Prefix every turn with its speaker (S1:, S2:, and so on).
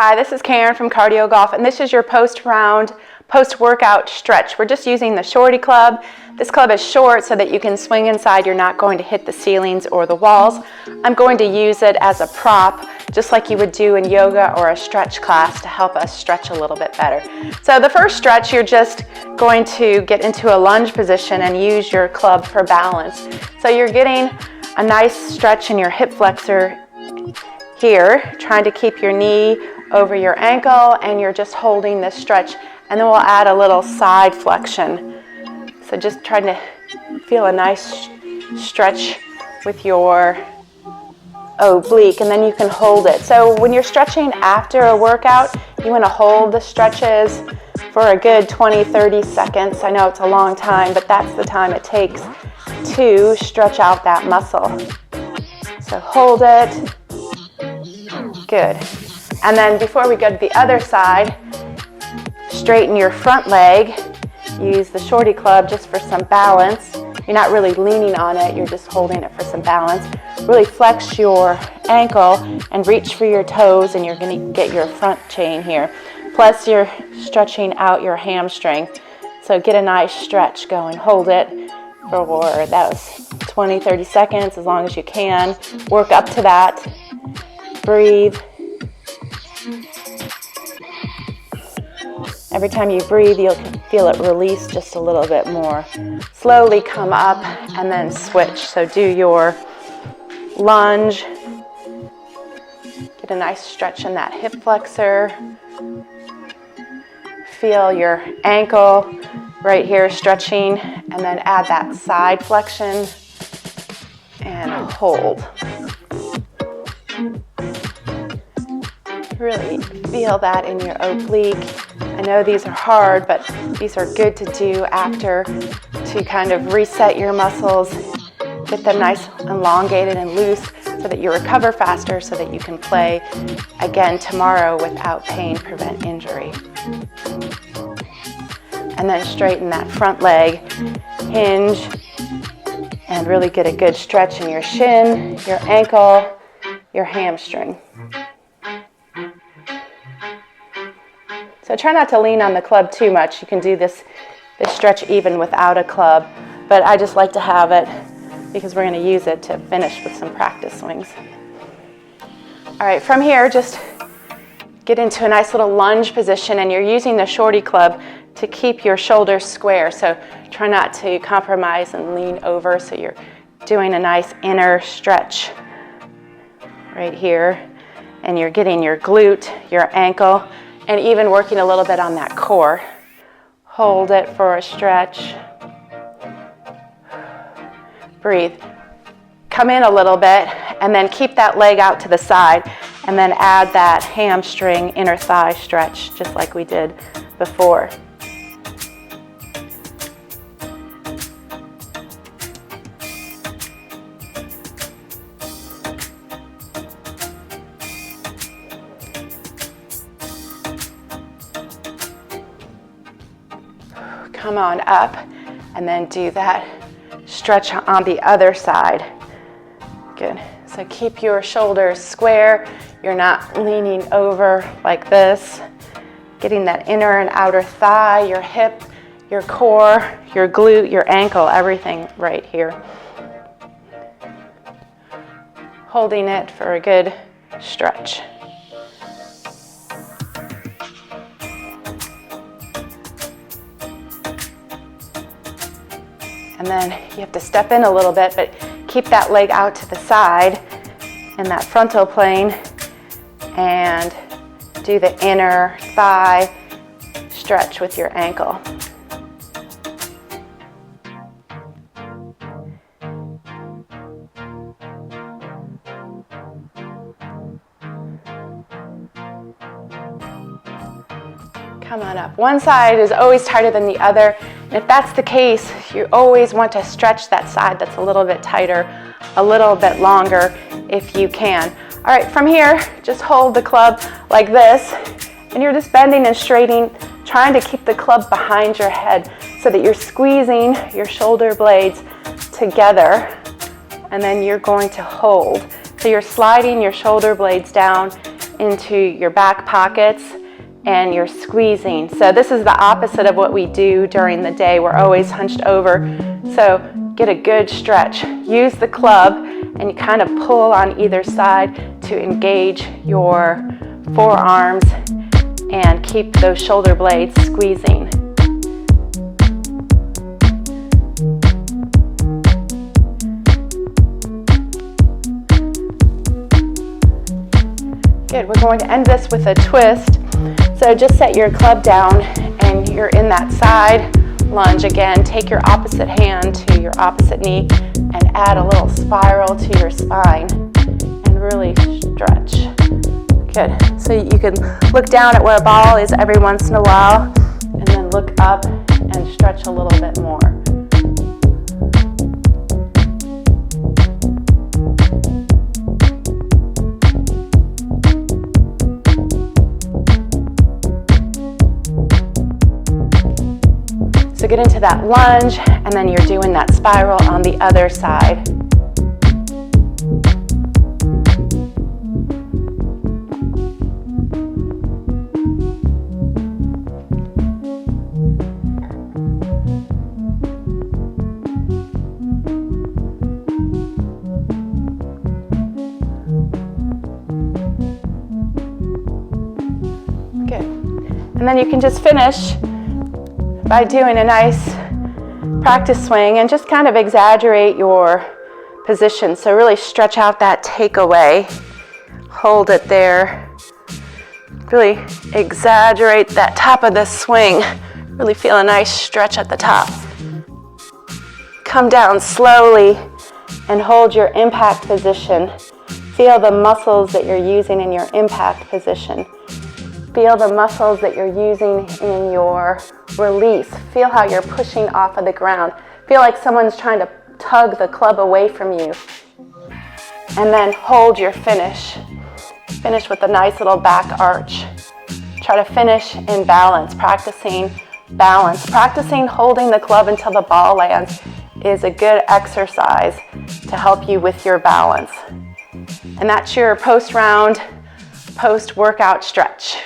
S1: Hi, this is Karen from CardioGolf, and this is your post-workout stretch. We're just using the shorty club. This club is short so that you can swing inside. You're not going to hit the ceilings or the walls. I'm going to use it as a prop, just like you would do in yoga or a stretch class to help us stretch a little bit better. So the first stretch, you're just going to get into a lunge position and use your club for balance. So you're getting a nice stretch in your hip flexor here, trying to keep your knee over your ankle, and you're just holding this stretch, and then we'll add a little side flexion. So just trying to feel a nice stretch with your oblique, and then you can hold it. So when you're stretching after a workout, you want to hold the stretches for a good 20-30 seconds. I know it's a long time, but that's the time it takes to stretch out that muscle. So hold it. Good. And then before we go to the other side, straighten your front leg. Use the shorty club just for some balance. You're not really leaning on it, you're just holding it for some balance. Really flex your ankle and reach for your toes, and you're going to get your front chain here. Plus you're stretching out your hamstring. So get a nice stretch going. Hold it for those 20-30 seconds as long as you can. Work up to that. Breathe. Every time you breathe, you'll feel it release just a little bit more. Slowly come up and then switch. So do your lunge. Get a nice stretch in that hip flexor. Feel your ankle right here stretching, and then add that side flexion and hold. Really feel that in your oblique. I know these are hard, but these are good to do after to kind of reset your muscles, get them nice, elongated and loose so that you recover faster, so that you can play again tomorrow without pain, prevent injury. And then straighten that front leg, hinge, and really get a good stretch in your shin, your ankle, your hamstring. So try not to lean on the club too much. You can do this stretch even without a club, but I just like to have it because we're going to use it to finish with some practice swings. All right, from here, just get into a nice little lunge position, and you're using the shorty club to keep your shoulders square. So try not to compromise and lean over, so you're doing a nice inner stretch right here, and you're getting your glute, your ankle, and even working a little bit on that core. Hold it for a stretch. Breathe. Come in a little bit, and then keep that leg out to the side, and then add that hamstring, inner thigh stretch, just like we did before. Come on up, and then do that stretch on the other side. Good. So keep your shoulders square. You're not leaning over like this. Getting that inner and outer thigh, your hip, your core, your glute, your ankle, everything right here. Holding it for a good stretch. And then you have to step in a little bit, but keep that leg out to the side in that frontal plane, and do the inner thigh stretch with your ankle. Come on up. One side is always tighter than the other. And if that's the case, you always want to stretch that side that's a little bit tighter, a little bit longer if you can. All right, from here, just hold the club like this, and you're just bending and straightening, trying to keep the club behind your head so that you're squeezing your shoulder blades together, and then you're going to hold. So you're sliding your shoulder blades down into your back pockets and you're squeezing. So this is the opposite of what we do during the day. We're always hunched over. So get a good stretch. Use the club and you kind of pull on either side to engage your forearms and keep those shoulder blades squeezing. Good, we're going to end this with a twist. So just set your club down and you're in that side lunge again. Take your opposite hand to your opposite knee and add a little spiral to your spine and really stretch. Good, so you can look down at where a ball is every once in a while and then look up and stretch a little bit more. So get into that lunge, and then you're doing that spiral on the other side. Good. And then you can just finish by doing a nice practice swing and just kind of exaggerate your position. So really stretch out that takeaway. Hold it there. Really exaggerate that top of the swing. Really feel a nice stretch at the top. Come down slowly and hold your impact position. Feel the muscles that you're using in your impact position. Feel the muscles that you're using in your release. Feel how you're pushing off of the ground. Feel like someone's trying to tug the club away from you. And then hold your finish. Finish with a nice little back arch. Try to finish in balance, practicing balance. Practicing holding the club until the ball lands is a good exercise to help you with your balance. And that's your post-round, post-workout stretch.